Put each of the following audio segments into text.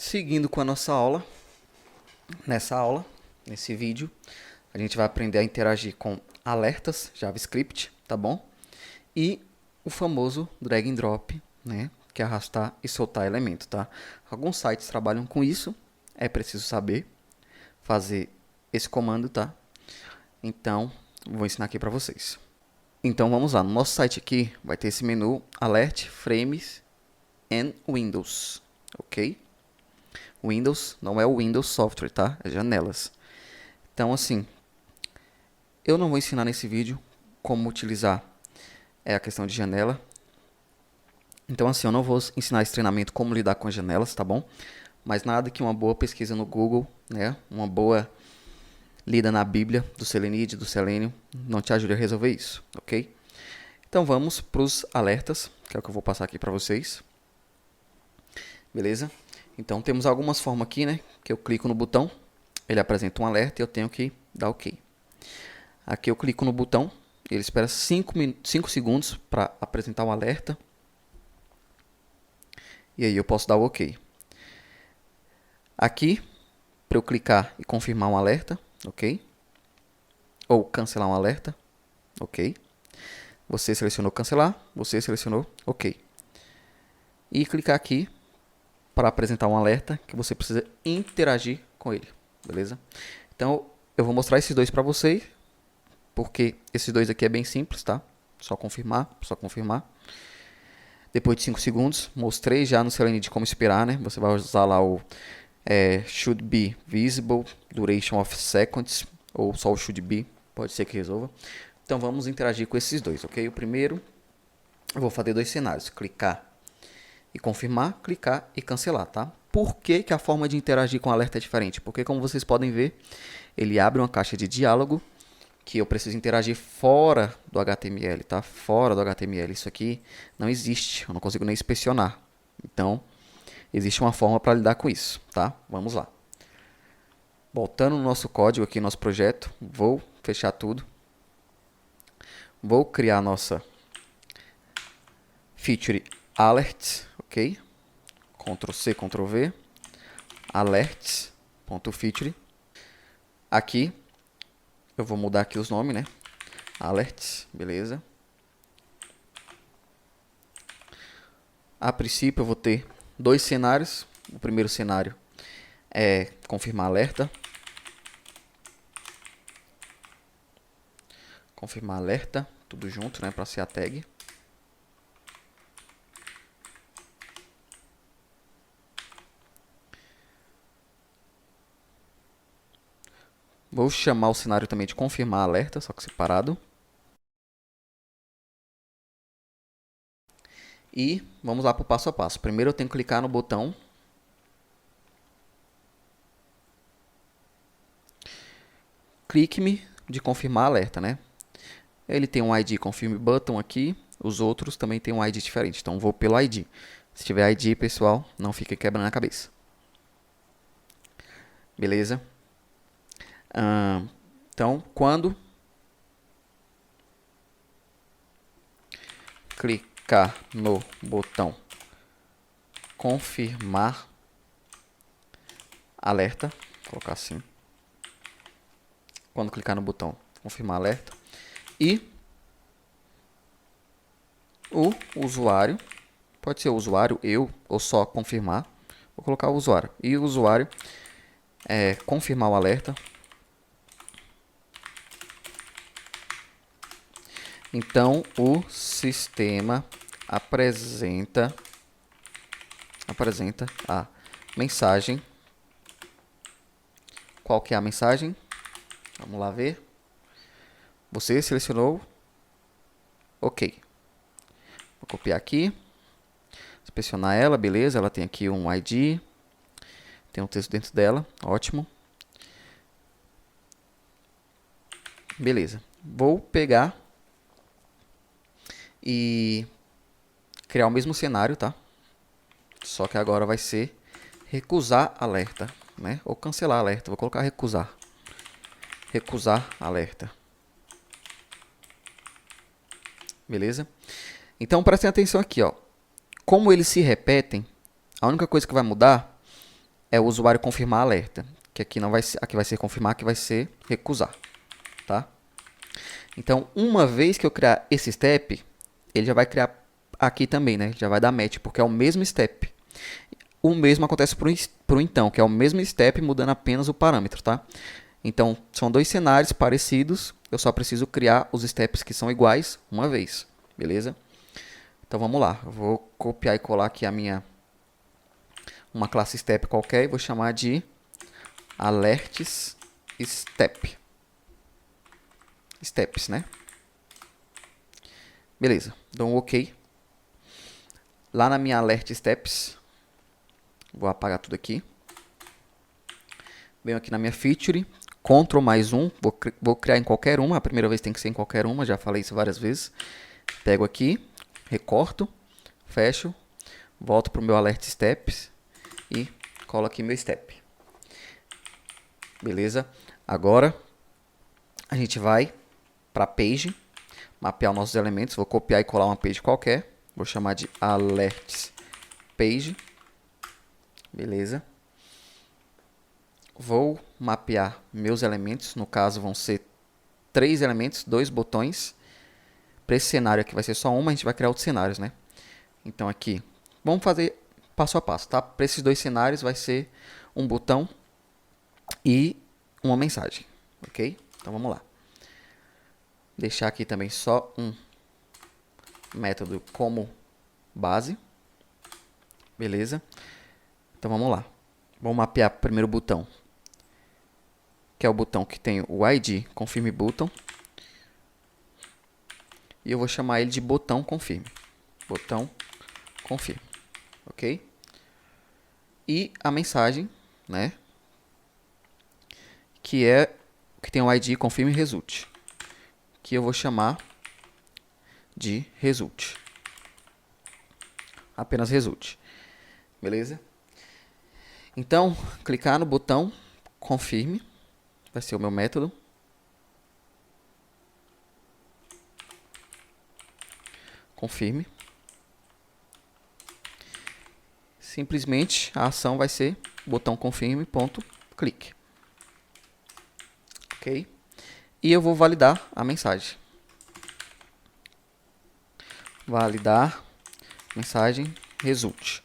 Seguindo com a nossa aula, nesse vídeo, a gente vai aprender a interagir com alertas JavaScript, tá bom? E o famoso drag and drop, né? Que é arrastar e soltar elemento, tá? Alguns sites trabalham com isso, é preciso saber fazer esse comando, tá? Então, vou ensinar aqui para vocês. Então, vamos lá. No nosso site aqui, vai ter esse menu Alert, Frames and Windows, ok? Windows não é o Windows Software, tá? É janelas. Então, assim, eu não vou ensinar nesse vídeo como utilizar a questão de janela. Então, assim, eu não vou ensinar esse treinamento como lidar com as janelas, tá bom? Mas nada que uma boa pesquisa no Google, né? Uma boa lida na Bíblia do Selenide, do Selenium, não te ajude a resolver isso, ok? Então, vamos para os alertas, que é o que eu vou passar aqui para vocês. Beleza? Então, temos algumas formas aqui, né? Que eu clico no botão, ele apresenta um alerta e eu tenho que dar OK. Aqui eu clico no botão, ele espera 5 segundos para apresentar um alerta. E aí eu posso dar o OK. Aqui, para eu clicar e confirmar um alerta, OK? Ou cancelar um alerta, OK? Você selecionou cancelar, você selecionou OK. E clicar aqui para apresentar um alerta que você precisa interagir com ele, beleza? Então, eu vou mostrar esses dois para vocês, porque esses dois aqui é bem simples, tá? Só confirmar, só confirmar. Depois de 5 segundos, mostrei já no Selenium de como esperar, né? Você vai usar lá o should be visible, duration of seconds, ou só o should be, pode ser que resolva. Então, vamos interagir com esses dois, ok? O primeiro, eu vou fazer dois cenários, clicar e confirmar, clicar e cancelar, tá? Por que que a forma de interagir com o alerta é diferente? Porque, como vocês podem ver, ele abre uma caixa de diálogo que eu preciso interagir fora do HTML, tá? Fora do HTML. Isso aqui não existe, eu não consigo nem inspecionar. Então, existe uma forma para lidar com isso, tá? Vamos lá. Voltando no nosso código aqui, nosso projeto, vou fechar tudo. Vou criar a nossa feature alert, ok? Ctrl C, Ctrl V, alerts.feature. Aqui, eu vou mudar aqui os nomes, né? Alerts, beleza. A princípio, eu vou ter dois cenários. O primeiro cenário é confirmar alerta. Confirmar alerta, tudo junto, né? Para ser a tag. Vou chamar o cenário também de confirmar alerta, só que separado. E vamos lá para o passo a passo. Primeiro eu tenho que clicar no botão clique-me de confirmar alerta, né? Ele tem um ID confirm button aqui, os outros também tem um ID diferente, então vou pelo ID. Se tiver ID, pessoal, não fique quebrando a cabeça. Beleza? Então, quando clicar no botão confirmar alerta, vou colocar assim. Quando clicar no botão confirmar alerta e o usuário, pode ser o usuário, eu ou só confirmar, vou colocar o usuário e o usuário confirmar o alerta. Então, o sistema apresenta a mensagem. Qual que é a mensagem? Vamos lá ver. Você selecionou OK. Vou copiar aqui. Inspecionar ela, beleza. Ela tem aqui um ID. Tem um texto dentro dela. Ótimo. Beleza. Vou pegar e criar o mesmo cenário, tá? Só que agora vai ser recusar alerta, né? Ou cancelar alerta. Vou colocar recusar. Recusar alerta. Beleza? Então, prestem atenção aqui, ó. Como eles se repetem, a única coisa que vai mudar é o usuário confirmar alerta, que aqui não vai ser, aqui vai ser confirmar, aqui vai ser recusar, tá? Então, uma vez que eu criar esse step, ele já vai criar aqui também, né? Já vai dar match, porque é o mesmo step. O mesmo acontece pro então, que é o mesmo step mudando apenas o parâmetro, tá? Então, são dois cenários parecidos, eu só preciso criar os steps que são iguais uma vez, beleza? Então, vamos lá. Eu vou copiar e colar aqui uma classe step qualquer e vou chamar de alerts step. Steps, né? Beleza, dou um OK. Lá na minha alert steps, vou apagar tudo aqui. Venho aqui na minha feature, Ctrl mais um, vou criar em qualquer uma, a primeira vez tem que ser em qualquer uma, já falei isso várias vezes. Pego aqui, recorto, fecho, volto para o meu alert steps e colo aqui meu step. Beleza? Agora a gente vai para a page, mapear os nossos elementos, vou copiar e colar uma page qualquer, vou chamar de alerts page. Beleza? Vou mapear meus elementos, no caso vão ser 3 elementos, 2 botões. Para esse cenário aqui vai ser só uma, a gente vai criar outros cenários, né? Então aqui, vamos fazer passo a passo, tá? Para esses dois cenários vai ser um botão e uma mensagem, ok? Então vamos lá. Deixar aqui também só um método como base. Beleza? Então vamos lá. Vamos mapear primeiro o botão, que é o botão que tem o ID confirme button. E eu vou chamar ele de botão confirme. Botão confirme. Ok? E a mensagem, né? Que tem o ID confirme result. Que eu vou chamar de result. Apenas result. Beleza? Então, clicar no botão confirme. Vai ser o meu método. Confirme. Simplesmente a ação vai ser botão confirme ponto clique. Ok? E eu vou validar a mensagem. Validar mensagem result.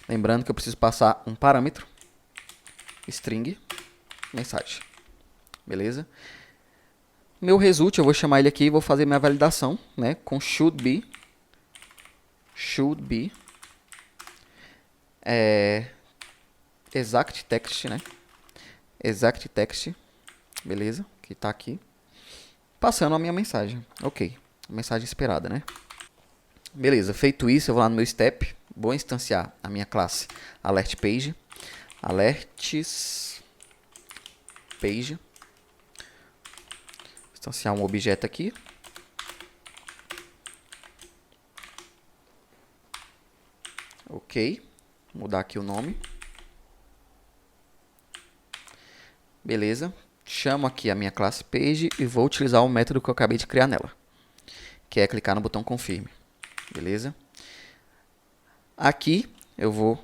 Lembrando que eu preciso passar um parâmetro string mensagem. Beleza? Meu result, eu vou chamar ele aqui e vou fazer minha validação, né, com should be exact text, né? Exact text, beleza? Que tá aqui. Passando a minha mensagem. OK. Mensagem esperada, né? Beleza, feito isso, eu vou lá no meu step, vou instanciar a minha classe alert page, alerts page, instanciar um objeto aqui, ok, mudar aqui o nome, beleza, chamo aqui a minha classe page e vou utilizar o método que eu acabei de criar nela, que é clicar no botão confirme, beleza. Aqui eu vou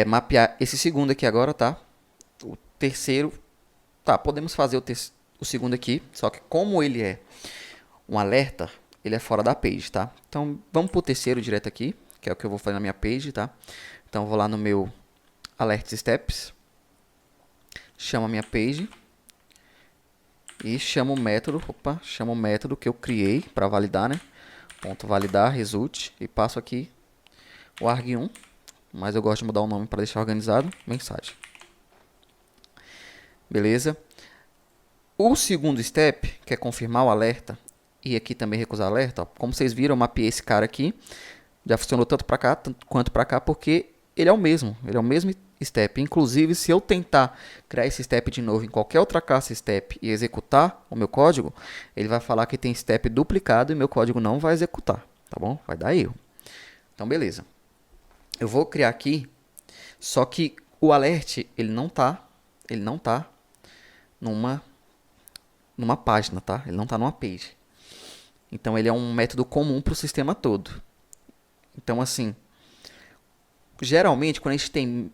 mapear esse segundo aqui agora, tá? O terceiro, tá, podemos fazer o segundo aqui, só que como ele é um alerta, ele é fora da page, tá? Então, vamos pro terceiro direto aqui, que é o que eu vou fazer na minha page, tá? Então, eu vou lá no meu alert steps, chamo a minha page e chamo o método que eu criei para validar, né? Ponto validar result e passo aqui o arg1, mas eu gosto de mudar o nome para deixar organizado, mensagem. Beleza? O segundo step, que é confirmar o alerta, e aqui também recusar alerta, ó, como vocês viram, eu mapeei esse cara aqui, já funcionou tanto para cá quanto para cá, porque ele é o mesmo step. Inclusive, se eu tentar criar esse step de novo em qualquer outra classe step e executar o meu código, ele vai falar que tem step duplicado e meu código não vai executar, tá bom? Vai dar erro. Então, beleza. Eu vou criar aqui, só que o alert, ele não tá numa página, tá? Ele não está numa page. Então, ele é um método comum para o sistema todo. Então, assim, geralmente, quando a gente tem,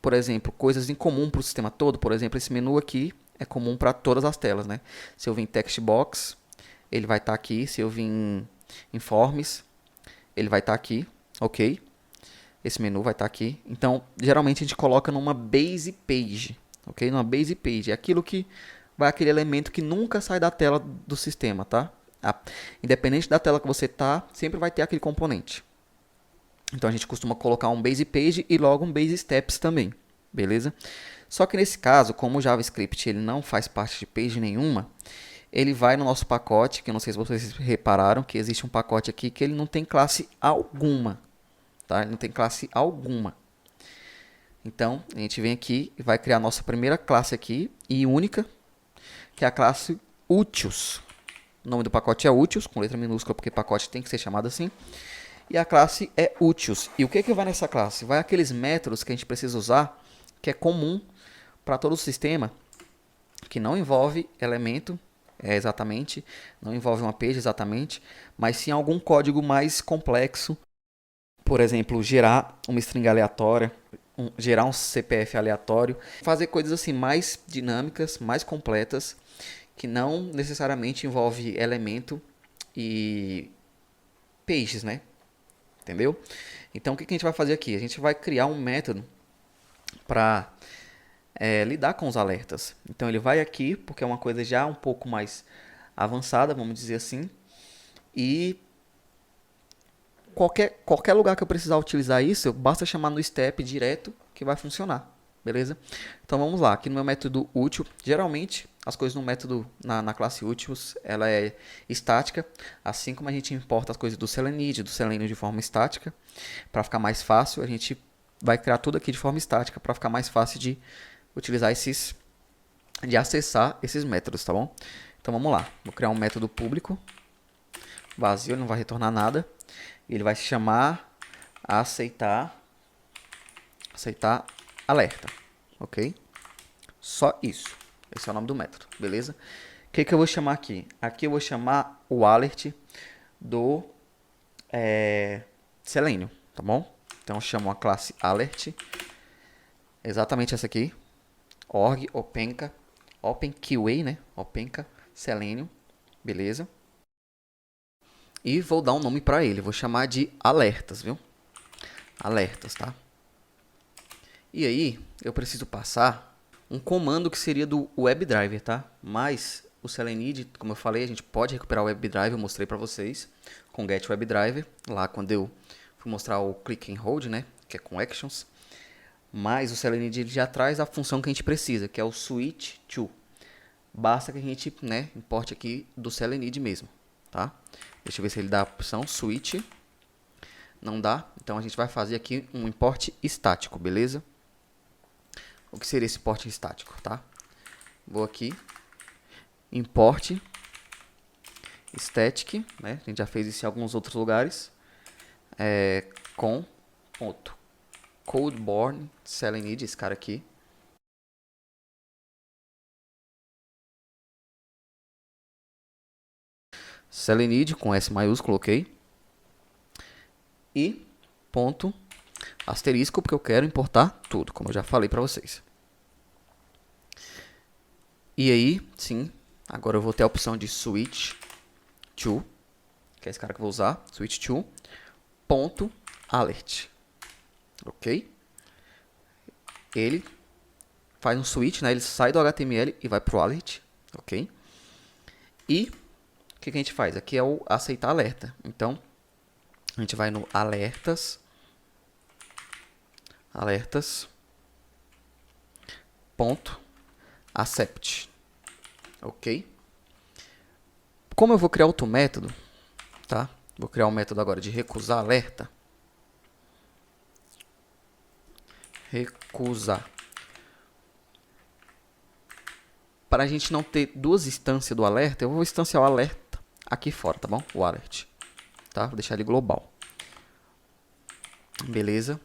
por exemplo, coisas em comum para o sistema todo, por exemplo, esse menu aqui é comum para todas as telas, né? Se eu vir em Text Box, ele vai estar aqui. Se eu vir em Forms, ele vai estar aqui, ok? Esse menu vai estar aqui. Então, geralmente a gente coloca numa base page, ok? Numa base page. É aquilo que vai aquele elemento que nunca sai da tela do sistema, tá? Independente da tela que você tá, sempre vai ter aquele componente. Então a gente costuma colocar um base page e logo um base steps também, beleza? Só que nesse caso, como o JavaScript ele não faz parte de page nenhuma, ele vai no nosso pacote, que eu não sei se vocês repararam que existe um pacote aqui que ele não tem classe alguma, tá? Ele não tem classe alguma. Então, a gente vem aqui e vai criar a nossa primeira classe aqui, e única, que é a classe Úteis. O nome do pacote é Úteis, com letra minúscula, porque pacote tem que ser chamado assim. E a classe é Úteis. E o que vai nessa classe? Vai aqueles métodos que a gente precisa usar, que é comum para todo o sistema, que não envolve elemento exatamente, não envolve uma page exatamente, mas sim algum código mais complexo. Por exemplo, gerar uma string aleatória, gerar um CPF aleatório, fazer coisas assim mais dinâmicas, mais completas, que não necessariamente envolve elemento e pages, né? Entendeu? Então, o que a gente vai fazer aqui? A gente vai criar um método para lidar com os alertas. Então, ele vai aqui, porque é uma coisa já um pouco mais avançada, vamos dizer assim. E qualquer lugar que eu precisar utilizar isso, basta chamar no step direto que vai funcionar. Beleza? Então, vamos lá. Aqui no meu método útil, geralmente, as coisas no método, na classe úteis, ela é estática, assim como a gente importa as coisas do Selenium, do Selenium de forma estática, para ficar mais fácil, a gente vai criar tudo aqui de forma estática, para ficar mais fácil de utilizar de acessar esses métodos, tá bom? Então vamos lá, vou criar um método público, vazio, ele não vai retornar nada, ele vai se chamar aceitar alerta, ok? Só isso. Esse é o nome do método, beleza? O que eu vou chamar aqui? Aqui eu vou chamar o alert do Selenium, tá bom? Então eu chamo a classe alert, exatamente essa aqui, org, openka, openqa, né? Openka, Selenium, beleza? E vou dar um nome para ele, vou chamar de alertas, viu? Alertas, tá? E aí, eu preciso passar um comando que seria do WebDriver, tá? Mas o Selenium, como eu falei, a gente pode recuperar o WebDriver, eu mostrei para vocês com Get WebDriver, lá quando eu fui mostrar o Click and Hold, né? Que é com Actions. Mas o Selenium já traz a função que a gente precisa, que é o Switch to. Basta que a gente, né, importe aqui do Selenium mesmo, tá? Deixa eu ver se ele dá a opção Switch. Não dá, então a gente vai fazer aqui um import estático, beleza? O que seria esse import estático, tá? Vou aqui, import static, né? A gente já fez isso em alguns outros lugares, com ponto codeborn Selenium, esse cara aqui. Selenium com S maiúsculo, ok? E ponto asterisco, porque eu quero importar tudo, como eu já falei para vocês. E aí, sim, agora eu vou ter a opção de switch to, que é esse cara que eu vou usar, switch to, ponto alert, ok? Ele faz um switch, né? Ele sai do HTML e vai pro alert, ok? E o que a gente faz? Aqui é o aceitar alerta. Então, a gente vai no alertas, ponto accept, ok? Como eu vou criar outro método, tá? Vou criar um método agora de recusar alerta. Recusar. Para a gente não ter duas instâncias do alerta, eu vou instanciar o alerta aqui fora, tá bom? O alert, tá? Vou deixar ele global. Beleza?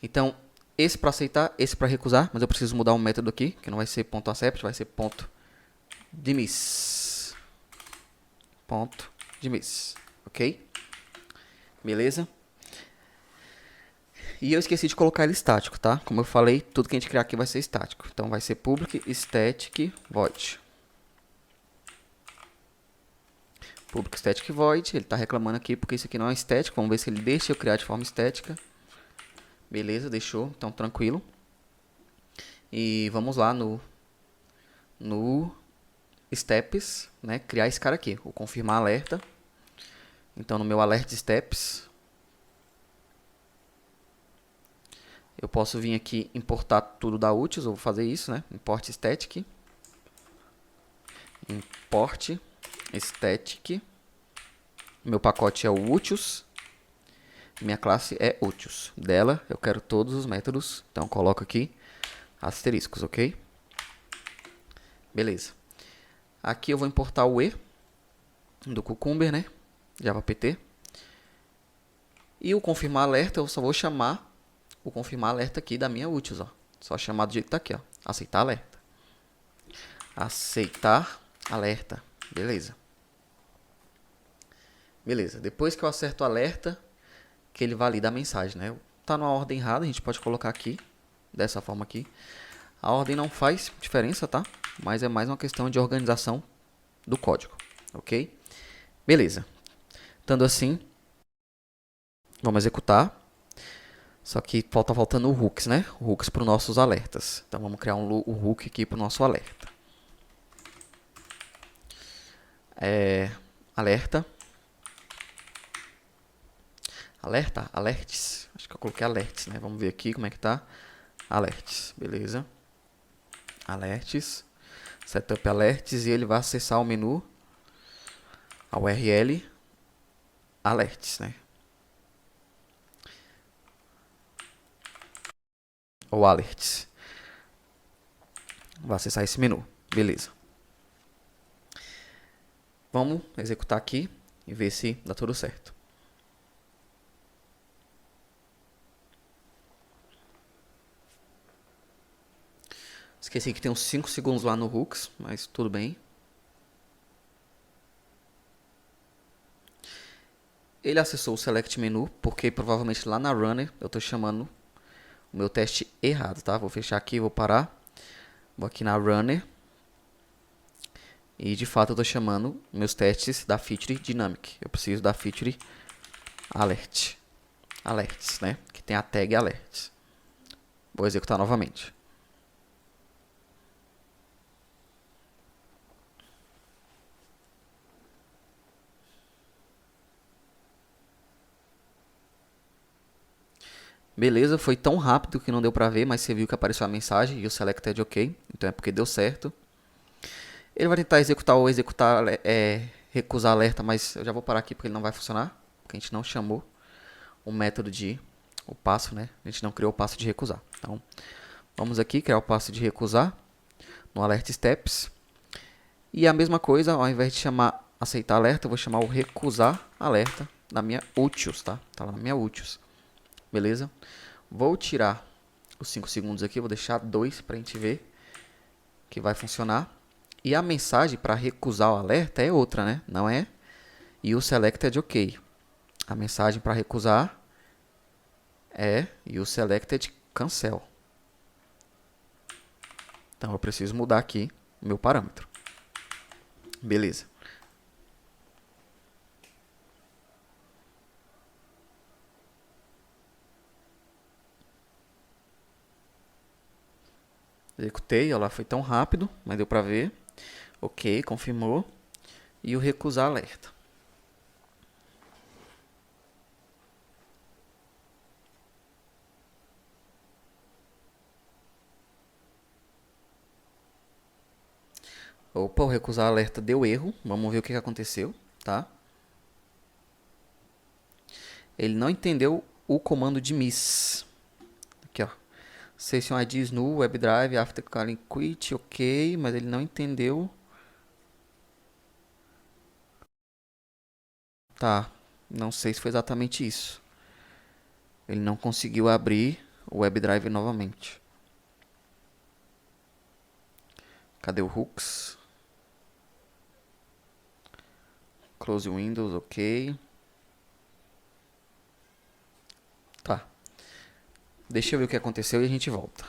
Então, esse para aceitar, esse para recusar, mas eu preciso mudar um método aqui, que não vai ser ponto .accept, vai ser ponto .dismiss. Ponto .dismiss, ok? Beleza? E eu esqueci de colocar ele estático, tá? Como eu falei, tudo que a gente criar aqui vai ser estático. Então vai ser public static void. Public static void, ele está reclamando aqui porque isso aqui não é estético. Vamos ver se ele deixa eu criar de forma estética. Beleza, deixou, então tranquilo. E vamos lá no steps, né? Criar esse cara aqui, o confirmar alerta. Então no meu alert steps, eu posso vir aqui importar tudo da utils, eu vou fazer isso, né? Import static. Import static. Meu pacote é o utils. Minha classe é utils. Dela eu quero todos os métodos. Então coloco aqui asteriscos, ok? Beleza. Aqui eu vou importar o E do Cucumber, né? JavaPT. E o confirmar alerta eu só vou chamar o confirmar alerta aqui da minha utils, ó. Só chamar do jeito que tá aqui, ó. Aceitar alerta. Aceitar alerta. Beleza. Beleza. Depois que eu acerto o alerta, que ele valida a mensagem, né? Tá numa ordem errada, a gente pode colocar aqui, dessa forma aqui. A ordem não faz diferença, tá? Mas é mais uma questão de organização do código, ok? Beleza. Estando assim, vamos executar. Só que tá faltando o hooks, né? O hooks para os nossos alertas. Então vamos criar um hook aqui para o nosso alerta. Alerta. Alerta, alerts. Acho que eu coloquei alerts, né? Vamos ver aqui como é que tá. Alerts, beleza. Alerts. Setup alerts e ele vai acessar o menu, a URL alerts, né? Ou alerts. Vai acessar esse menu, beleza. Vamos executar aqui e ver se dá tudo certo. Esqueci que tem uns 5 segundos lá no hooks, mas tudo bem. Ele acessou o select menu, porque provavelmente lá na runner eu estou chamando o meu teste errado, tá? Vou fechar aqui, vou parar. Vou aqui na runner. E de fato eu estou chamando meus testes da feature dynamic. Eu preciso da feature alert. Alerts, né? Que tem a tag alerts. Vou executar novamente. Beleza, foi tão rápido que não deu pra ver, mas você viu que apareceu a mensagem e o selected ok. Então é porque deu certo. Ele vai tentar executar ou recusar alerta, mas eu já vou parar aqui porque ele não vai funcionar. Porque a gente não chamou o método o passo, né? A gente não criou o passo de recusar. Então, vamos aqui criar o passo de recusar no alert steps. E a mesma coisa, ao invés de chamar aceitar alerta, eu vou chamar o recusar alerta da minha utils, tá? Tá lá na minha utils. Beleza? Vou tirar os 5 segundos aqui, vou deixar 2 para a gente ver que vai funcionar. E a mensagem para recusar o alerta é outra, né? Não é e o selected ok. A mensagem para recusar é e o selected cancel. Então eu preciso mudar aqui o meu parâmetro. Beleza. Executei, olha lá, foi tão rápido, mas deu para ver. Ok, confirmou. E o recusar alerta. Opa, o recusar alerta deu erro. Vamos ver o que aconteceu, tá? Ele não entendeu o comando de miss. Aqui, ó. Session ID is null, WebDrive, after calling quit, ok, mas ele não entendeu. Tá, não sei se foi exatamente isso. Ele não conseguiu abrir o WebDrive novamente. Cadê o hooks? Close Windows, ok. Tá. Deixa eu ver o que aconteceu e a gente volta.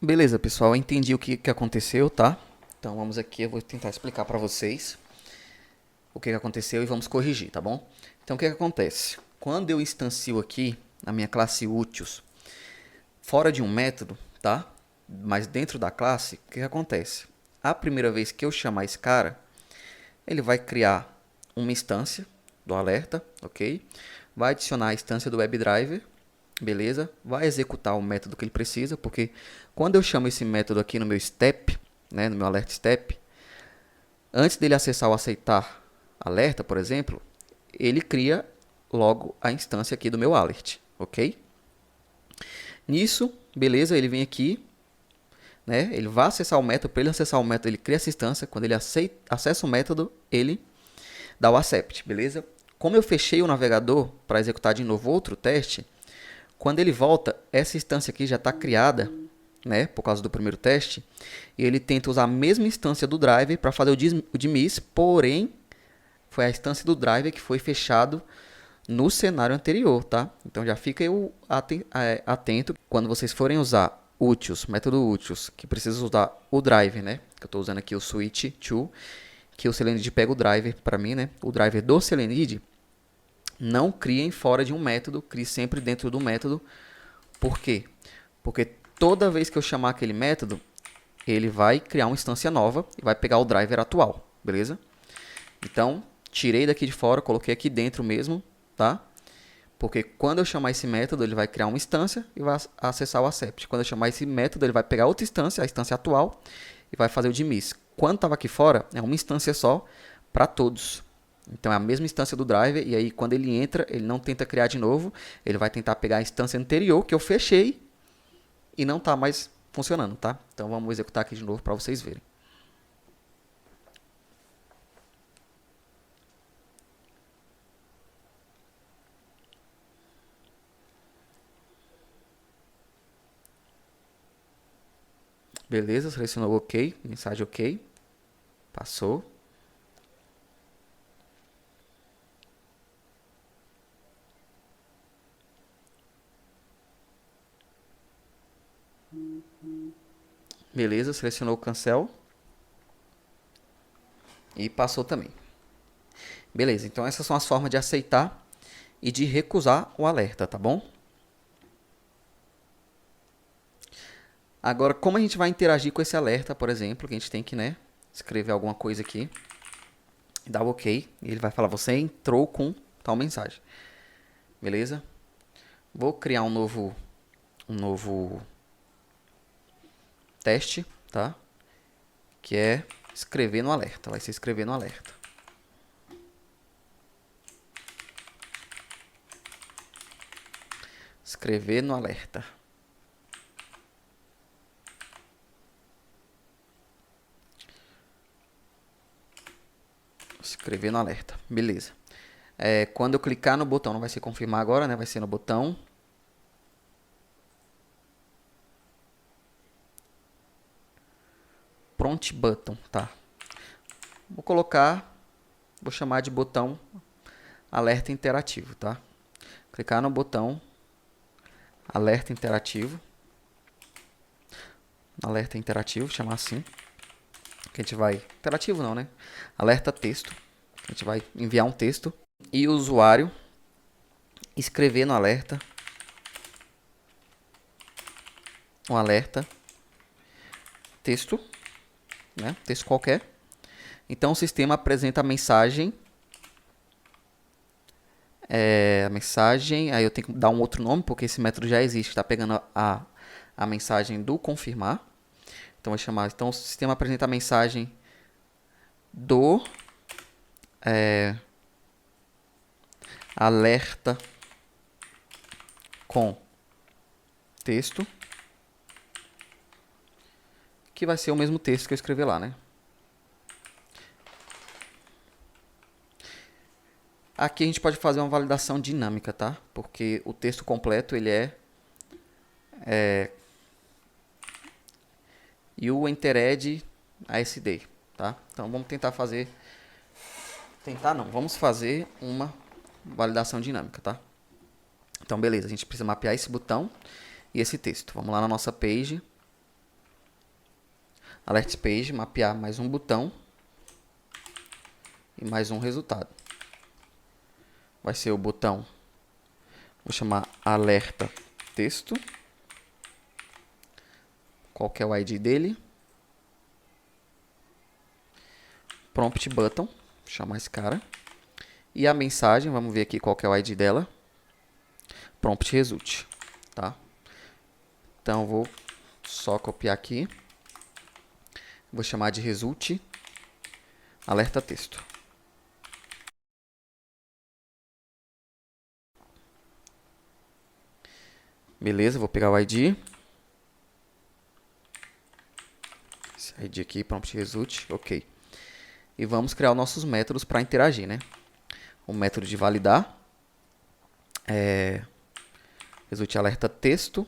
Beleza, pessoal, eu entendi o que aconteceu, tá? Então vamos aqui, eu vou tentar explicar para vocês o que aconteceu e vamos corrigir, tá bom? Então o que acontece? Quando eu instancio aqui na minha classe úteis fora de um método, tá? Mas dentro da classe, o que acontece? A primeira vez que eu chamar esse cara, ele vai criar uma instância do alerta, ok? Vai adicionar a instância do WebDriver, beleza? Vai executar o método que ele precisa, porque quando eu chamo esse método aqui no meu step, né, no meu alert step, antes dele acessar o aceitar alerta, por exemplo, ele cria logo a instância aqui do meu alert, ok? Nisso, beleza, ele vem aqui, né? Ele vai acessar o método. Para ele acessar o método, ele cria essa instância. Quando ele acessa o método, ele dá o accept, beleza? Como eu fechei o navegador para executar de novo outro teste, quando ele volta, essa instância aqui já está criada, né? Por causa do primeiro teste, e ele tenta usar a mesma instância do driver para fazer o dismiss, porém foi a instância do driver que foi fechado no cenário anterior, tá? Então já fica atento quando vocês forem usar úteis, método úteis, que precisa usar o driver, né? Que eu estou usando aqui o switch to, que o Selenium pega o driver para mim, né? O driver do Selenium, não criem fora de um método, crie sempre dentro do método. Por quê? Porque toda vez que eu chamar aquele método, ele vai criar uma instância nova e vai pegar o driver atual, beleza? Então, tirei daqui de fora, coloquei aqui dentro mesmo, tá? Porque quando eu chamar esse método, ele vai criar uma instância e vai acessar o accept. Quando eu chamar esse método, ele vai pegar outra instância, a instância atual, e vai fazer o dismiss. Quando estava aqui fora, é uma instância só para todos. Então é a mesma instância do driver, e aí quando ele entra, ele não tenta criar de novo, ele vai tentar pegar a instância anterior que eu fechei e não está mais funcionando, tá? Então vamos executar aqui de novo para vocês verem. Beleza, selecionou OK, mensagem OK, passou. Beleza, selecionou o cancel e passou também. Beleza, então essas são as formas de aceitar e de recusar o alerta, tá bom? Agora, como a gente vai interagir com esse alerta, por exemplo, que a gente tem que, né, escrever alguma coisa aqui, dar o OK, e ele vai falar, você entrou com tal mensagem. Beleza? Vou criar um novo teste, tá? Que é escrever no alerta, vai ser escrever no alerta. Escrever no alerta. Escrever no alerta. Beleza. Quando eu clicar no botão, não vai ser confirmar agora, né? Vai ser no botão. Prompt button, tá? Vou chamar de botão alerta interativo, tá? Clicar no botão alerta interativo. Alerta interativo, chamar assim. Que a gente vai... Interativo não, né? Alerta texto. A gente vai enviar um texto. E o usuário escrever no alerta. Um alerta. Texto. Né? Texto qualquer. Então o sistema apresenta a mensagem. A mensagem. Aí eu tenho que dar um outro nome, porque esse método já existe. Está pegando a mensagem do confirmar. Então vai chamar. Então o sistema apresenta a mensagem do alerta com texto, que vai ser o mesmo texto que eu escrevi lá, né? Aqui a gente pode fazer uma validação dinâmica, tá? Porque o texto completo ele é e o entered ASD, tá? Então vamos tentar fazer, vamos fazer uma validação dinâmica, tá? Então beleza, a gente precisa mapear esse botão e esse texto. Vamos lá na nossa page. Alerts page, mapear mais um botão e mais um resultado. Vai ser o botão, vou chamar alerta texto. Qual que é o ID dele? Prompt button, vou chamar esse cara. E a mensagem, vamos ver aqui qual que é o ID dela. Prompt result, tá? Então, vou só copiar aqui. Vou chamar de result alerta texto. Beleza, vou pegar o ID. Esse ID aqui, prompt result, ok. E vamos criar os nossos métodos para interagir, né? O método de validar. Result alerta texto.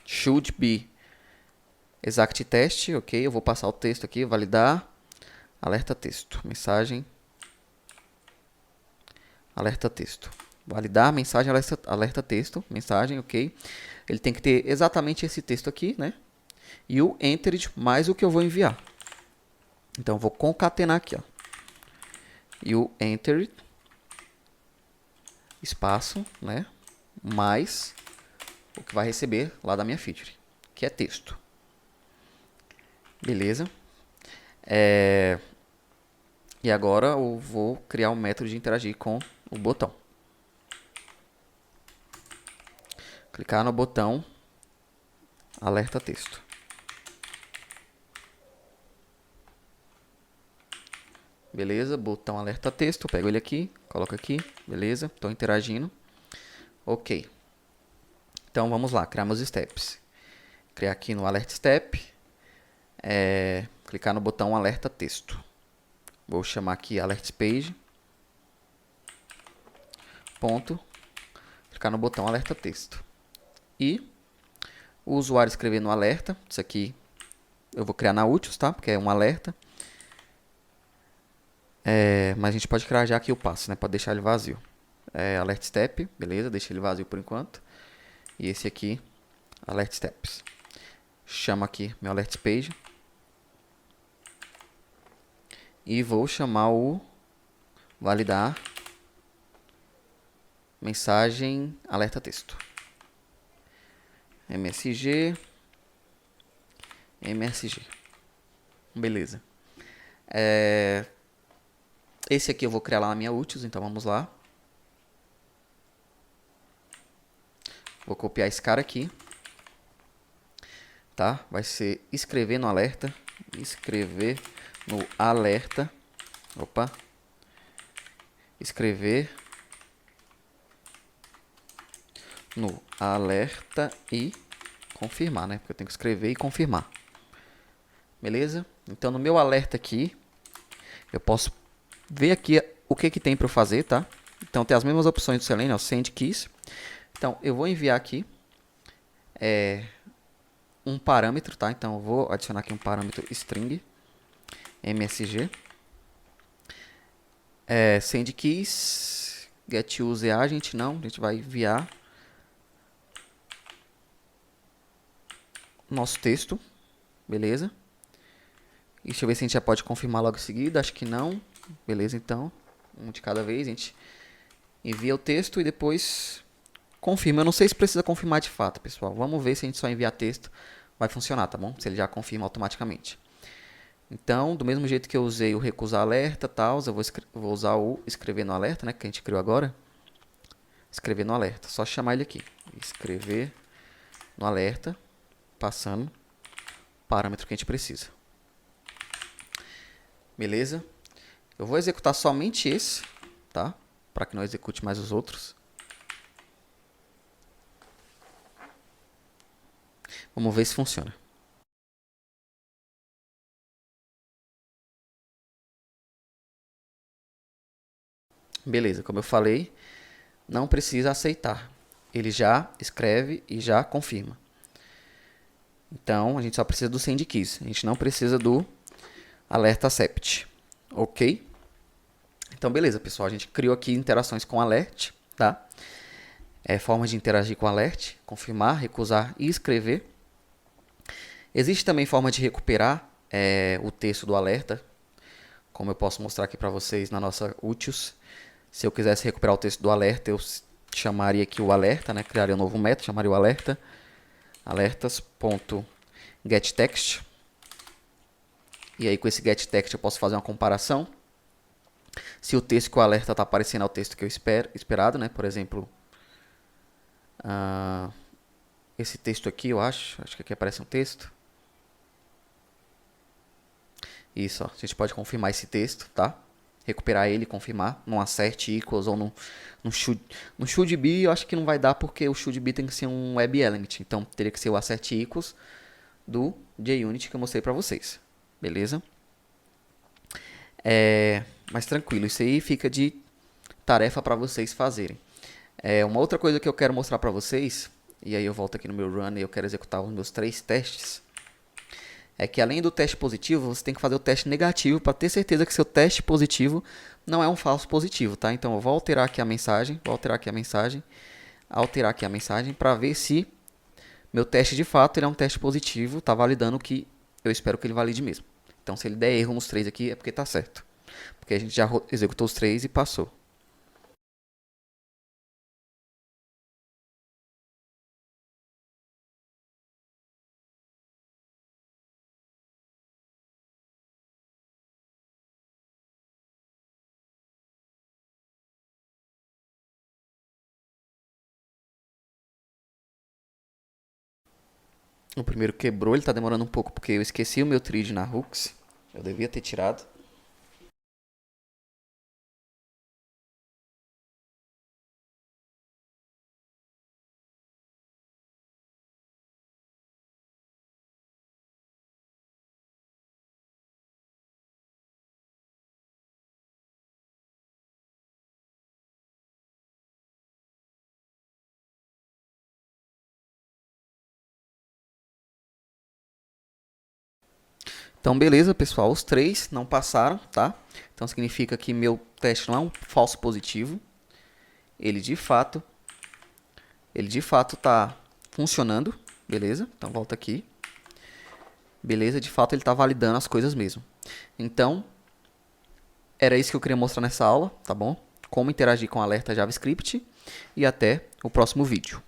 Should be exact test, ok. Eu vou passar o texto aqui, validar. Alerta texto. Mensagem. Alerta texto. Validar mensagem alerta texto. Mensagem, ok. Ele tem que ter exatamente esse texto aqui, né? E o entered mais o que eu vou enviar. Então, eu vou concatenar aqui, ó. E o entered, espaço, né? Mais o que vai receber lá da minha feature, que é texto. Beleza? E agora eu vou criar um método de interagir com o botão. Clicar no botão alerta texto. Beleza, botão alerta texto, pego ele aqui, coloco aqui, beleza, estou interagindo. Ok. Então vamos lá, criar meus steps. Criar aqui no alert step, clicar no botão alerta texto. Vou chamar aqui alert page, ponto, clicar no botão alerta texto. E o usuário escrever no alerta, isso aqui eu vou criar na úteis, tá? Porque é um alerta. Mas a gente pode criar já aqui o passo, né? Pode deixar ele vazio. Alert step, beleza, deixa ele vazio por enquanto. E esse aqui, alert steps. Chamo aqui meu alert page. E vou chamar o validar mensagem alerta texto. MSG. Beleza. Esse aqui eu vou criar lá na minha utils, então vamos lá. Vou copiar esse cara aqui. Tá? Vai ser escrever no alerta. Escrever no alerta. Opa. Escrever no alerta e confirmar, né? Porque eu tenho que escrever e confirmar. Beleza? Então, no meu alerta aqui, eu posso ver aqui o que tem para eu fazer, tá? Então, tem as mesmas opções do Selenium, send keys. Então, eu vou enviar aqui um parâmetro, tá? Então, eu vou adicionar aqui um parâmetro string, msg. Send keys, get use agent, não, a gente vai enviar nosso texto, beleza? E deixa eu ver se a gente já pode confirmar logo em seguida, acho que não, beleza, então, um de cada vez, a gente envia o texto e depois confirma. Eu não sei se precisa confirmar de fato, pessoal, vamos ver se a gente só enviar texto vai funcionar, tá bom? Se ele já confirma automaticamente. Então, do mesmo jeito que eu usei o recusar alerta, tal, eu vou usar o escrever no alerta, né, que a gente criou agora. Escrever no alerta, só chamar ele aqui. Escrever no alerta, passando o parâmetro que a gente precisa. Beleza? Eu vou executar somente esse, tá? Para que não execute mais os outros. Vamos ver se funciona. Beleza, como eu falei, não precisa aceitar. Ele já escreve e já confirma. Então, a gente só precisa do send keys. A gente não precisa do alerta accept. Ok? Então, beleza, pessoal. A gente criou aqui interações com alert, tá? formas de interagir com o alert, confirmar, recusar e escrever. Existe também forma de recuperar o texto do alerta, como eu posso mostrar aqui para vocês na nossa úteis. Se eu quisesse recuperar o texto do alerta, eu chamaria aqui o alerta, né? Criaria um novo método, chamaria o alerta, alertas.getText. E aí com esse getText eu posso fazer uma comparação. Se o texto que o alerta está aparecendo é o texto que eu esperado, né? Por exemplo, esse texto aqui, eu acho que aqui aparece um texto. Isso, ó, a gente pode confirmar esse texto, tá? Recuperar ele, confirmar, num assert equals ou no should be, eu acho que não vai dar porque o should be tem que ser um web element. Então, teria que ser o assert equals do JUnit que eu mostrei pra vocês. Beleza? Mas tranquilo, isso aí fica de tarefa para vocês fazerem. Uma outra coisa que eu quero mostrar para vocês, e aí eu volto aqui no meu run e eu quero executar os meus 3 testes, é que além do teste positivo, você tem que fazer o teste negativo para ter certeza que seu teste positivo não é um falso positivo, tá? Então eu vou alterar aqui a mensagem, alterar aqui a mensagem para ver se meu teste de fato ele é um teste positivo, tá validando o que eu espero que ele valide mesmo. Então se ele der erro nos 3 aqui é porque tá certo. Porque a gente já executou os 3 e passou. O primeiro quebrou, ele tá demorando um pouco porque eu esqueci o meu thread na hooks. Eu devia ter tirado. Então, beleza, pessoal. Os 3 não passaram, tá? Então, significa que meu teste não é um falso positivo. Ele de fato está funcionando, beleza? Então, volta aqui. Beleza, de fato ele está validando as coisas mesmo. Então, era isso que eu queria mostrar nessa aula, tá bom? Como interagir com alerta JavaScript. E até o próximo vídeo.